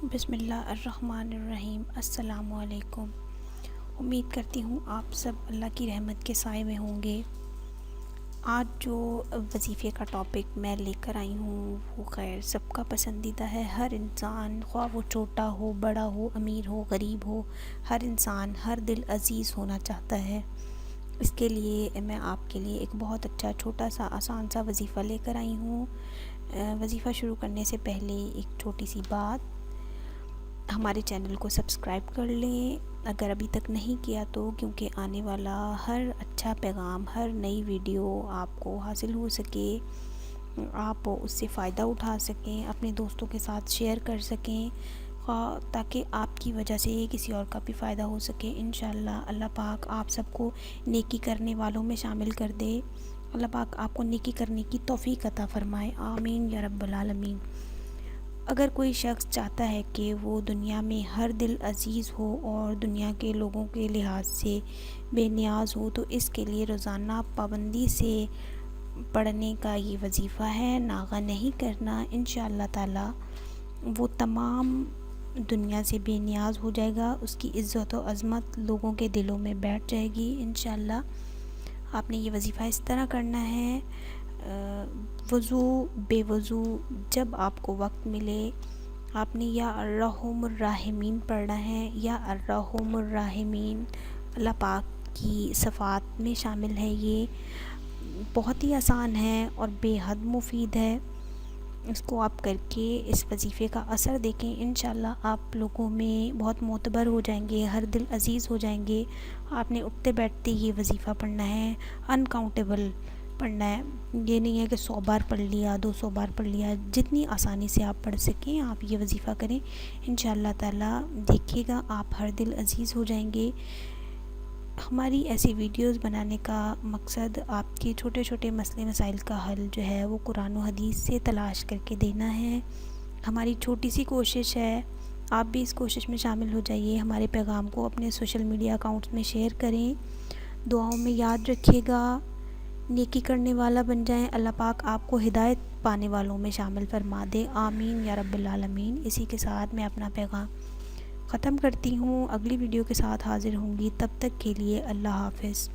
بسم اللہ الرحمن الرحیم۔ السلام علیکم۔ امید کرتی ہوں آپ سب اللہ کی رحمت کے سائے میں ہوں گے۔ آج جو وظیفے کا ٹاپک میں لے کر آئی ہوں وہ خیر سب کا پسندیدہ ہے۔ ہر انسان، خواہ وہ چھوٹا ہو، بڑا ہو، امیر ہو، غریب ہو، ہر انسان ہر دل عزیز ہونا چاہتا ہے۔ اس کے لیے میں آپ کے لیے ایک بہت اچھا چھوٹا سا آسان سا وظیفہ لے کر آئی ہوں۔ وظیفہ شروع کرنے سے پہلے ایک چھوٹی سی بات، ہمارے چینل کو سبسکرائب کر لیں اگر ابھی تک نہیں کیا تو، کیونکہ آنے والا ہر اچھا پیغام، ہر نئی ویڈیو آپ کو حاصل ہو سکے، آپ اس سے فائدہ اٹھا سکیں، اپنے دوستوں کے ساتھ شیئر کر سکیں، تاکہ آپ کی وجہ سے کسی اور کا بھی فائدہ ہو سکے۔ انشاءاللہ اللہ پاک آپ سب کو نیکی کرنے والوں میں شامل کر دے۔ اللہ پاک آپ کو نیکی کرنے کی توفیق عطا فرمائے، آمین یا رب العالمین۔ اگر کوئی شخص چاہتا ہے کہ وہ دنیا میں ہر دل عزیز ہو اور دنیا کے لوگوں کے لحاظ سے بے نیاز ہو، تو اس کے لیے روزانہ پابندی سے پڑھنے کا یہ وظیفہ ہے، ناغہ نہیں کرنا۔ انشاءاللہ تعالی وہ تمام دنیا سے بے نیاز ہو جائے گا، اس کی عزت و عظمت لوگوں کے دلوں میں بیٹھ جائے گی۔ انشاءاللہ آپ نے یہ وظیفہ اس طرح کرنا ہے، وضو بے وضو جب آپ کو وقت ملے آپ نے یا ارحم الراحمین پڑھنا ہے، یا ارحم الراحمین اللہ پاک کی صفات میں شامل ہے۔ یہ بہت ہی آسان ہے اور بے حد مفید ہے، اس کو آپ کر کے اس وظیفے کا اثر دیکھیں۔ انشاءاللہ آپ لوگوں میں بہت معتبر ہو جائیں گے، ہر دل عزیز ہو جائیں گے۔ آپ نے اٹھتے بیٹھتے یہ وظیفہ پڑھنا ہے، انکاؤنٹیبل پڑھنا ہے، یہ نہیں ہے کہ 100 بار پڑھ لیا، 200 بار پڑھ لیا، جتنی آسانی سے آپ پڑھ سکیں آپ یہ وظیفہ کریں۔ انشاءاللہ تعالی دیکھیے گا آپ ہر دل عزیز ہو جائیں گے۔ ہماری ایسی ویڈیوز بنانے کا مقصد آپ کے چھوٹے چھوٹے مسئلے مسائل کا حل جو ہے وہ قرآن و حدیث سے تلاش کر کے دینا ہے۔ ہماری چھوٹی سی کوشش ہے، آپ بھی اس کوشش میں شامل ہو جائیے، ہمارے پیغام کو اپنے سوشل میڈیا اکاؤنٹس میں شیئر کریں، دعاؤں میں یاد رکھیے گا، نیکی کرنے والا بن جائیں۔ اللہ پاک آپ کو ہدایت پانے والوں میں شامل فرما دے، آمین یا رب العالمین۔ اسی کے ساتھ میں اپنا پیغام ختم کرتی ہوں، اگلی ویڈیو کے ساتھ حاضر ہوں گی، تب تک کے لیے اللہ حافظ۔